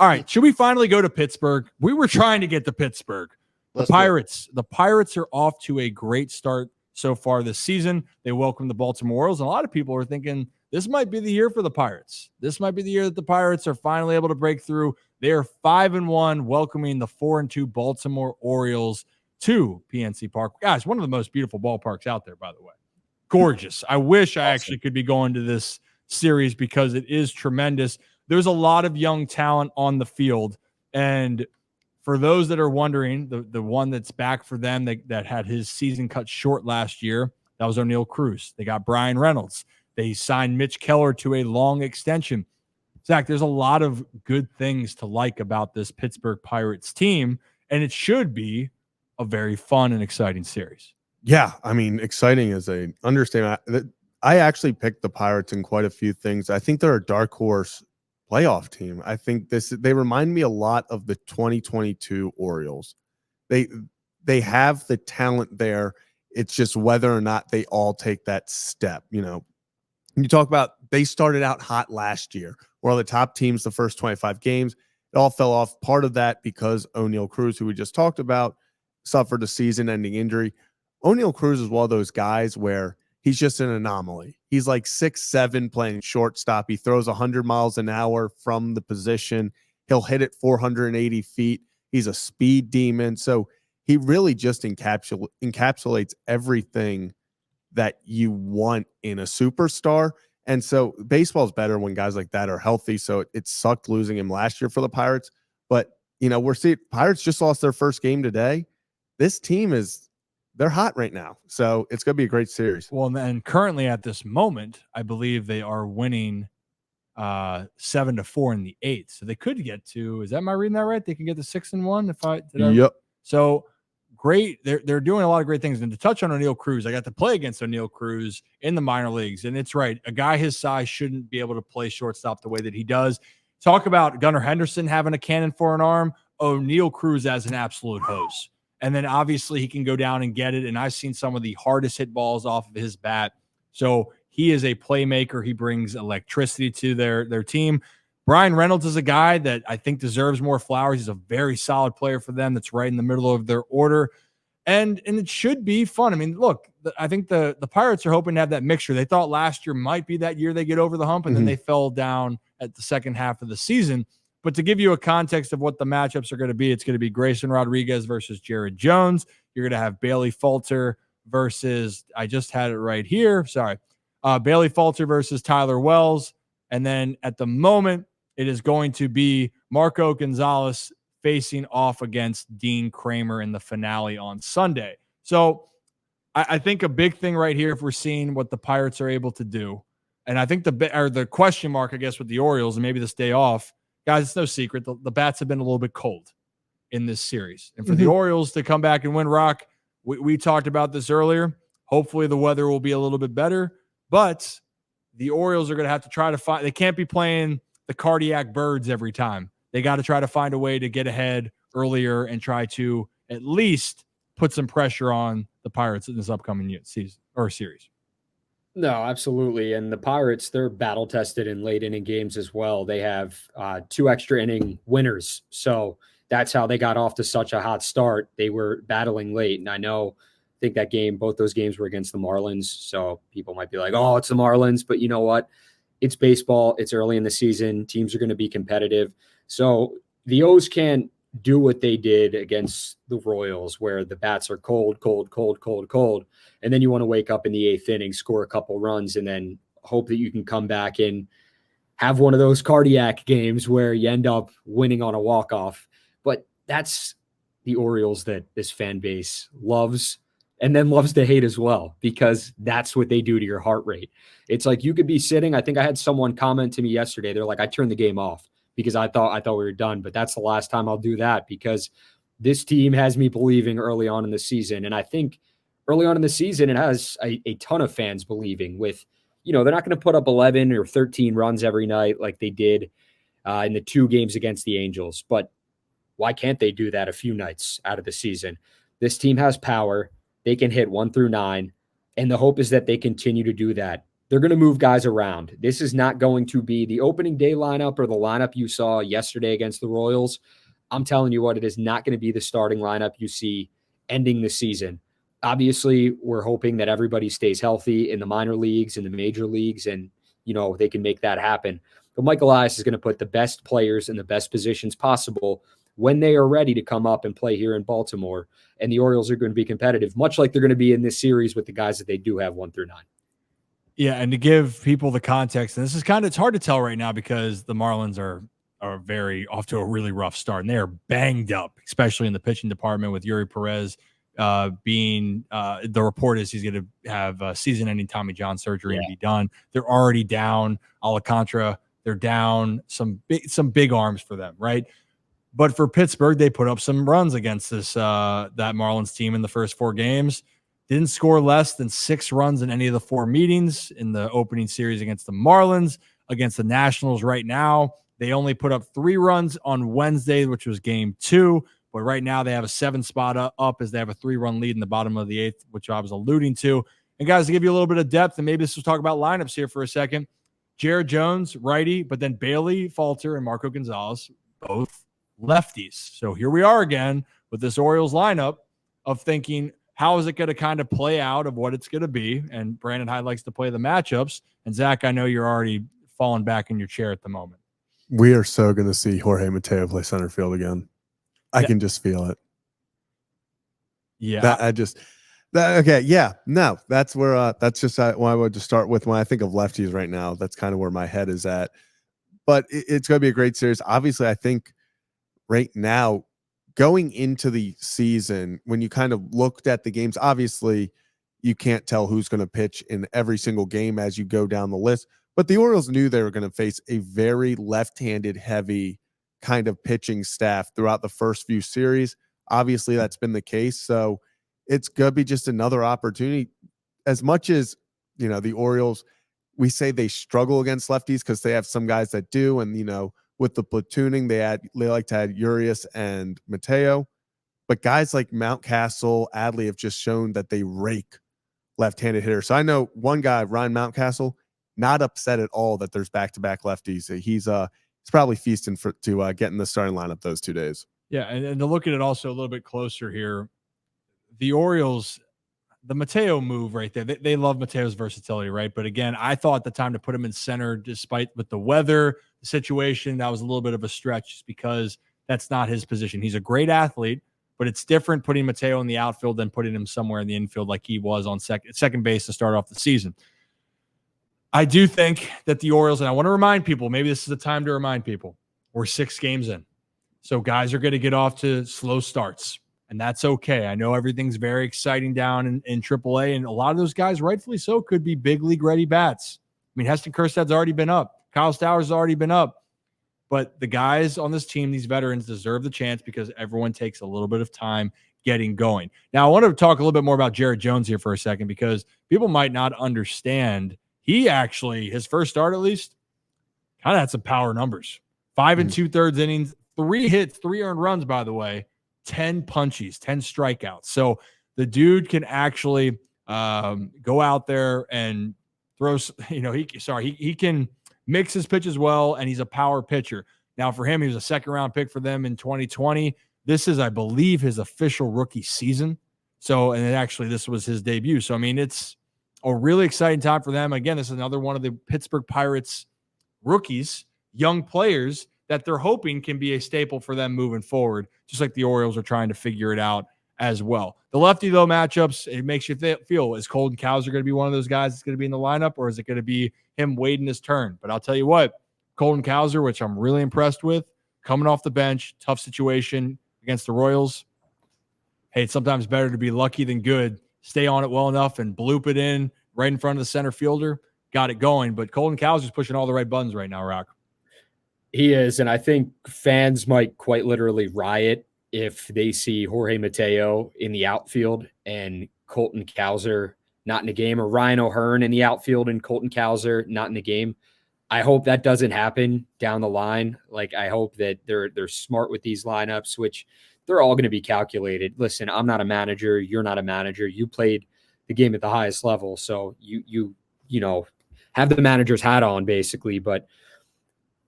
All right, should we finally go to Pittsburgh? We were trying to get to Pittsburgh. The Pirates are off to a great start so far this season. They welcome the Baltimore Orioles, and a lot of people are thinking this might be the year for the Pirates. This might be the year that the Pirates are finally able to break through. They are 5-1, welcoming the 4-2 Baltimore Orioles to PNC Park. Guys, one of the most beautiful ballparks out there, by the way. Gorgeous. I wish I actually could be going to this series because it is tremendous. There's a lot of young talent on the field. And for those that are wondering, the one that's back for them that had his season cut short last year, that was O'Neal Cruz. They got Brian Reynolds. They signed Mitch Keller to a long extension. Zach, there's a lot of good things to like about this Pittsburgh Pirates team, and it should be a very fun and exciting series. Yeah, I mean, exciting is a understatement. I actually picked the Pirates in quite a few things. I think they're a dark horse playoff team. I think they remind me a lot of the 2022 Orioles. They have the talent there. It's just whether or not they all take that step. You talk about they started out hot last year. One of the top teams the first 25 games. It all fell off. Part of that because O'Neal Cruz, who we just talked about, suffered a season-ending injury. O'Neal Cruz is one of those guys where he's just an anomaly. He's like 6'7", playing shortstop. He throws 100 miles an hour from the position. He'll hit it 480 feet. He's a speed demon. So he really just encapsulates everything that you want in a superstar. And so baseball's better when guys like that are healthy. So it sucked losing him last year for the Pirates. But, we're seeing Pirates just lost their first game today. This team they're hot right now. So it's going to be a great series. Well, and currently at this moment, I believe they are winning 7-4 in the 8th. So they could get to, am I reading that right? They can get to 6-1 Yep. So great. They're doing a lot of great things. And to touch on O'Neal Cruz, I got to play against O'Neal Cruz in the minor leagues. And it's right. A guy his size shouldn't be able to play shortstop the way that he does. Talk about Gunnar Henderson having a cannon for an arm. O'Neal Cruz as an absolute hose. And then obviously he can go down and get it. And I've seen some of the hardest hit balls off of his bat. So he is a playmaker. He brings electricity to their team. Brian Reynolds is a guy that I think deserves more flowers. He's a very solid player for them. That's right in the middle of their order. And it should be fun. I mean, look, I think the Pirates are hoping to have that mixture. They thought last year might be that year they get over the hump, and then they fell down at the second half of the season. But to give you a context of what the matchups are going to be, it's going to be Grayson Rodriguez versus Jared Jones. You're going to have Bailey Falter versus, I just had it right here. Sorry. Bailey Falter versus Tyler Wells. And then at the moment, it is going to be Marco Gonzalez facing off against Dean Kramer in the finale on Sunday. So I think a big thing right here, if we're seeing what the Pirates are able to do, and I think the question mark, I guess, with the Orioles and maybe this day off, guys, it's no secret. The bats have been a little bit cold in this series. And for the Orioles to come back and win, Rock, we talked about this earlier. Hopefully the weather will be a little bit better. But the Orioles are going to have to try to find – they can't be playing the cardiac birds every time. They got to try to find a way to get ahead earlier and try to at least put some pressure on the Pirates in this upcoming season or series. No, absolutely. And the Pirates, they're battle-tested in late-inning games as well. They have 2 extra-inning winners. So that's how they got off to such a hot start. They were battling late. And I think that game, both those games were against the Marlins. So people might be like, oh, it's the Marlins. But you know what? It's baseball. It's early in the season. Teams are going to be competitive. So the O's can't do what they did against the Royals, where the bats are cold. And then you want to wake up in the 8th inning, score a couple runs, and then hope that you can come back and have one of those cardiac games where you end up winning on a walk-off. But that's the Orioles that this fan base loves and then loves to hate as well, because that's what they do to your heart rate. It's like you could be sitting. I think I had someone comment to me yesterday. They're like, I turned the game off because I thought we were done. But that's the last time I'll do that, because this team has me believing early on in the season. And I think early on in the season, it has a ton of fans believing with, they're not going to put up 11 or 13 runs every night like they did in the 2 games against the Angels. But why can't they do that a few nights out of the season? This team has power. They can hit 1 through 9. And the hope is that they continue to do that they're going to move guys around. This is not going to be the opening day lineup or the lineup you saw yesterday against the Royals. I'm telling you what, it is not going to be the starting lineup you see ending the season. Obviously, we're hoping that everybody stays healthy in the minor leagues and the major leagues, and they can make that happen. But Mike Elias is going to put the best players in the best positions possible when they are ready to come up and play here in Baltimore. And the Orioles are going to be competitive, much like they're going to be in this series with the guys that they do have 1 through 9. Yeah, and to give people the context, and this is it's hard to tell right now because the Marlins are very off to a really rough start, and they are banged up, especially in the pitching department with Yuri Perez being the report is he's going to have season-ending Tommy John surgery and be done. They're already down Alcantara. They're down some big arms for them, right? But for Pittsburgh, they put up some runs against this that Marlins team in the first 4 games. Didn't score less than 6 runs in any of the 4 meetings in the opening series against the Marlins. Against the Nationals right now, they only put up 3 runs on Wednesday, which was game 2. But right now they have a 7 spot up as they have a 3-run lead in the bottom of the 8th, which I was alluding to. And guys, to give you a little bit of depth, and maybe this will talk about lineups here for a second. Jared Jones, righty, but then Bailey Falter and Marco Gonzalez, both lefties. So here we are again with this Orioles lineup of thinking, how is it going to kind of play out of what it's going to be? And Brandon Hyde likes to play the matchups. And Zach, I know you're already falling back in your chair at the moment. We are so going to see Jorge Mateo play center field again. I can just feel it. Yeah. Okay. Yeah. No, that's where, that's just what I would just start with when I think of lefties right now. That's kind of where my head is at. But it's going to be a great series. Obviously, I think right now, going into the season, when you kind of looked at the games, obviously you can't tell who's going to pitch in every single game as you go down the list. But the Orioles knew they were going to face a very left-handed heavy kind of pitching staff throughout the first few series. Obviously, that's been the case. So it's going to be just another opportunity. As much as, the Orioles, we say they struggle against lefties because they have some guys that do. And, with the platooning, they like to add Urias and Mateo. But guys like Mountcastle, Adley have just shown that they rake left-handed hitters. So I know one guy, Ryan Mountcastle, not upset at all that there's back-to-back lefties. He's probably feasting to get in the starting lineup those 2 days. Yeah, and to look at it also a little bit closer here, the Orioles, the Mateo move right there, they love Mateo's versatility, right? But again, I thought the time to put him in center, despite with the weather, the situation, that was a little bit of a stretch just because that's not his position. He's a great athlete, but it's different putting Mateo in the outfield than putting him somewhere in the infield like he was on second base to start off the season. I do think that the Orioles, and I want to remind people, maybe this is the time to remind people, we're 6 games in. So guys are going to get off to slow starts, and that's okay. I know everything's very exciting down in AAA, and a lot of those guys, rightfully so, could be big league ready bats. I mean, Heston Kjerstad's already been up. Kyle Stowers has already been up. But the guys on this team, these veterans, deserve the chance because everyone takes a little bit of time getting going. Now, I want to talk a little bit more about Jared Jones here for a second because people might not understand. He actually, his first start at least, kind of had some power numbers. 5 2/3 innings, 3 hits, 3 earned runs, by the way, 10 punchies, 10 strikeouts. So the dude can actually go out there and throw, he can mix his pitches well, and he's a power pitcher. Now, for him, he was a second-round pick for them in 2020. This is, I believe, his official rookie season. So, and actually, this was his debut. So, I mean, it's a really exciting time for them. Again, this is another one of the Pittsburgh Pirates rookies, young players that they're hoping can be a staple for them moving forward, just like the Orioles are trying to figure it out as well. The lefty, though, matchups, it makes you feel, is Colton Cowser going to be one of those guys that's going to be in the lineup, or is it going to be him waiting his turn? But I'll tell you what, Colton Cowser, which I'm really impressed with, coming off the bench, tough situation against the Royals. Hey, it's sometimes better to be lucky than good. Stay on it well enough and bloop it in right in front of the center fielder. Got it going. But Colton Cowser's pushing all the right buttons right now, Rock. He is, and I think fans might quite literally riot if they see Jorge Mateo in the outfield and Colton Cowser not in the game, or Ryan O'Hearn in the outfield and Colton Cowser not in the game. I hope that doesn't happen down the line. Like, I hope that they're smart with these lineups, which they're all going to be calculated. Listen, I'm not a manager. You're not a manager. You played the game at the highest level. So you know, have the manager's hat on basically, but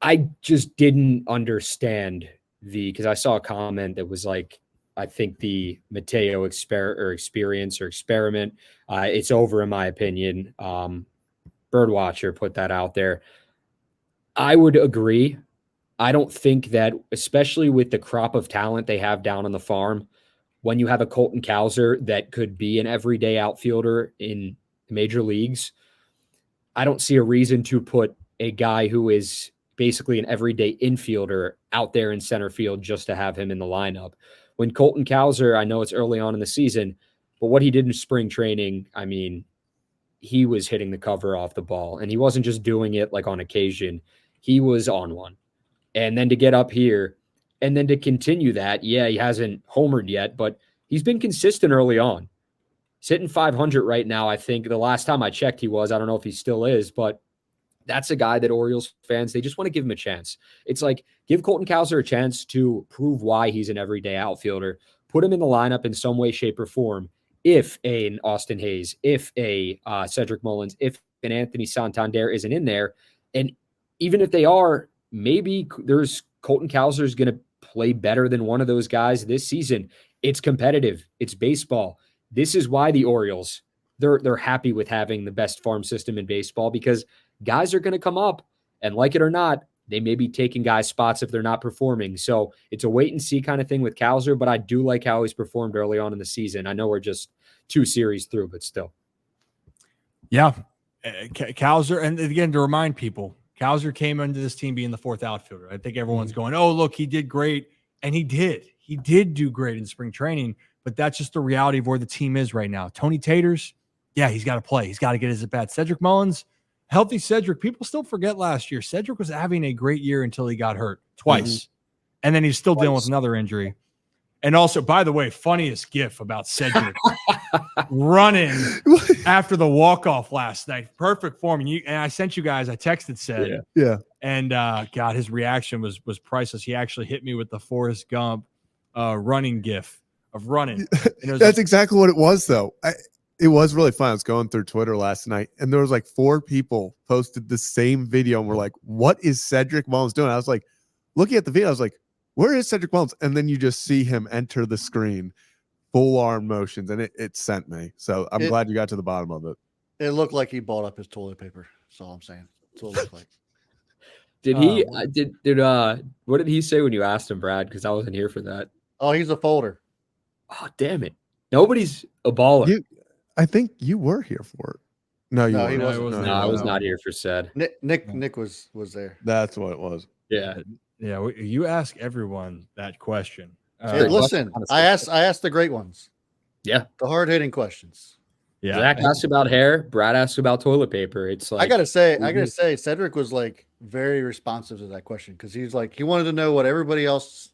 I just didn't understand because I saw a comment that was like, I think the Mateo experience or experiment, it's over in my opinion. Birdwatcher put that out there. I would agree. I don't think that, especially with the crop of talent they have down on the farm, when you have a Colton Cowser that could be an everyday outfielder in the major leagues, I don't see a reason to put a guy who is basically an everyday infielder out there in center field just to have him in the lineup. When Colton Cowser, I know it's early on in the season, but what he did in spring training, I mean, he was hitting the cover off the ball, and he wasn't just doing it like on occasion. He was on one. And then to get up here and then to continue that, yeah, he hasn't homered yet, but he's been consistent early on. He's hitting 500 right now. I think the last time I checked he was. I don't know if he still is, but that's a guy that Orioles fans, they just want to give him a chance. It's like, give Colton Cowser a chance to prove why he's an everyday outfielder. Put him in the lineup in some way, shape, or form. If an Austin Hayes, if a Cedric Mullins, if an Anthony Santander isn't in there, and even if they are, maybe there's Colton Cowser is going to play better than one of those guys this season. It's competitive. It's baseball. This is why the Orioles, they're happy with having the best farm system in baseball, because guys are going to come up, and like it or not, they may be taking guys' spots if they're not performing. So it's a wait and see kind of thing with Cowser, but I do like how he's performed early on in the season. I know we're just 2 series through, but still. Yeah. Cowser, and again, to remind people, Cowser came into this team being the 4th outfielder. I think everyone's going, oh, look, he did great. And he did. He did do great in spring training, but that's just the reality of where the team is right now. Tony Taters, yeah, he's got to play. He's got to get his at-bat. Cedric Mullins, healthy Cedric. People still forget last year. Cedric was having a great year until he got hurt twice. And then he's still dealing with another injury. And also, by the way, funniest gif about Cedric running after the walk-off last night. Perfect form. And I sent you guys, I texted Ced. Yeah. And God, his reaction was priceless. He actually hit me with the Forrest Gump running gif of running. That's exactly what it was, though. It was really fun. I was going through Twitter last night, and there was like 4 people posted the same video, and we're like, what is Cedric Mullins doing? I was like, looking at the video, I was like, where is Cedric Mullins? And then you just see him enter the screen, full arm motions, and it sent me. So I'm glad you got to the bottom of it. It looked like he balled up his toilet paper. That's all I'm saying. That's what it looked like. Did he what did he say when you asked him, Brad? Because I wasn't here for that. Oh, he's a folder. Oh, damn it. Nobody's a baller. I think you were here for it. No, you he weren't. wasn't. No, I was not here for Ced. Nick was there. That's what it was. Yeah. Yeah, you ask everyone that question. Hey, listen, I asked the great ones. Yeah. The hard-hitting questions. Yeah. Zach asked about hair. Brad asked about toilet paper. It's like, I gotta say, Cedric was like very responsive to that question, because he was like, he wanted to know what everybody else's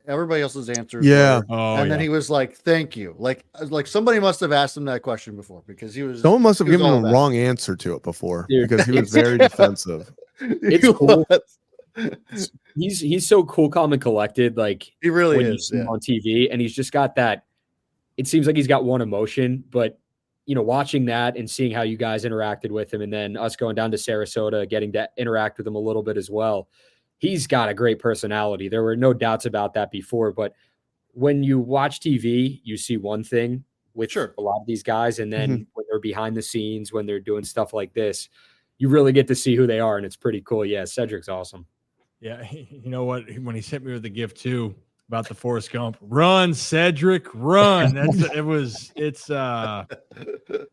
answers Yeah. were. And then he was like, thank you. Like somebody must have asked him that question before, because someone must have given him a wrong answer to it before. Dude, because he was very defensive. It's cool. He's so cool, calm, and collected. Like, he really when is. You see him on TV, and he's just got that. It seems like he's got one emotion, but watching that and seeing how you guys interacted with him, and then us going down to Sarasota, getting to interact with him a little bit as well. He's got a great personality. There were no doubts about that before, but when you watch TV, you see one thing with a lot of these guys, and then when they're behind the scenes, when they're doing stuff like this, you really get to see who they are, and it's pretty cool. Yeah, Cedric's awesome. Yeah, you know what? When he sent me with the gift too about the Forrest Gump, run, Cedric, run.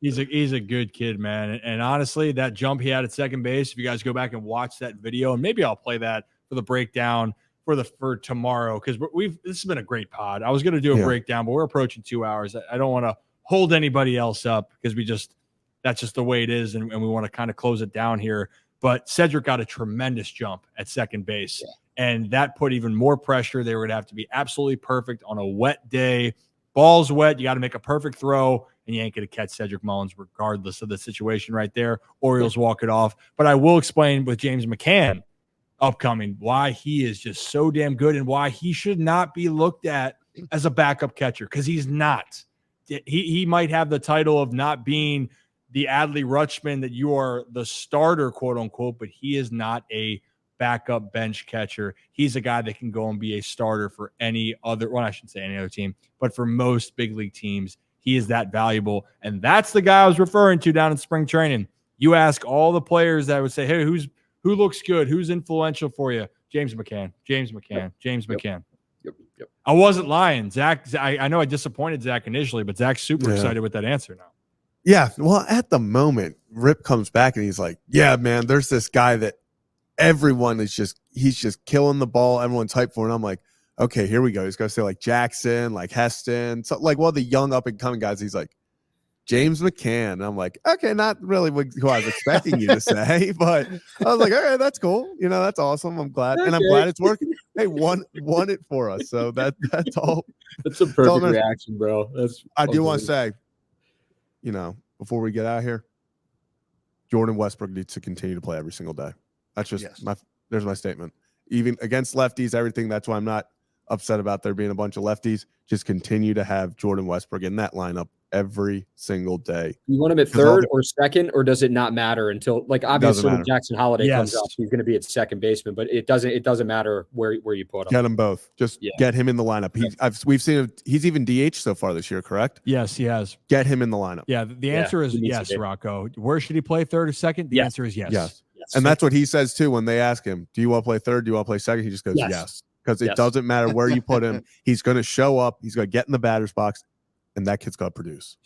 He's a good kid, man. And honestly, that jump he had at second base, if you guys go back and watch that video, and maybe I'll play that for the breakdown for tomorrow, because this has been a great pod. I was going to do a breakdown, but we're approaching 2 hours. I don't want to hold anybody else up, because that's just the way it is, and we want to kind of close it down here. But Cedric got a tremendous jump at second base, and that put even more pressure. They would have to be absolutely perfect on a wet day. Ball's wet. You got to make a perfect throw, and you ain't going to catch Cedric Mullins regardless of the situation right there. Orioles walk it off. But I will explain with James McCann upcoming why he is just so damn good, and why he should not be looked at as a backup catcher, because he's not. He might have the title of not being the Adley Rutschman that you are the starter, quote unquote, but he is not a backup bench catcher. He's a guy that can go and be a starter for any other, well, I shouldn't say any other team, but for most big league teams, he is that valuable. And that's the guy I was referring to down in spring training. You ask all the players that would say, hey, who looks good? Who's influential for you? James McCann. Yep. I wasn't lying. Zach, I know I disappointed Zach initially, but Zach's super excited with that answer now. Yeah. Well, at the moment, Rip comes back and he's like, yeah, man, there's this guy that everyone is he's just killing the ball. Everyone's hyped for it. And I'm like, okay, here we go. He's going to say like Jackson, like Heston, so like one of the young up and coming guys. He's like, James McCann. And I'm like, okay, not really who I was expecting you to say, but I was like, all right, that's cool. You know, that's awesome. I'm glad. Okay. And I'm glad it's working. Hey, won it for us. So that's all. That's a perfect reaction, bro. I do want to say, you know, before we get out of here, Jordan Westbrook needs to continue to play every single day. That's just there's my statement. Even against lefties, everything. That's why I'm not upset about there being a bunch of lefties. Just continue to have Jordan Westbrook in that lineup every single day. You want him at third or second, or does it not matter until, like, obviously when Jackson Holiday comes up, he's going to be at second baseman, but it doesn't matter where you put him. Get them both. Just get him in the lineup. We've seen him. He's even DH so far this year, correct? Yes, he has. Get him in the lineup. Yeah, the answer is yes, Rocco. Where should he play, third or second? The answer is yes. And that's what he says too when they ask him, do you want to play third? Do you want to play second? He just goes, yes. Because it doesn't matter where you put him. He's going to show up. He's going to get in the batter's box, and that kid's going to produce.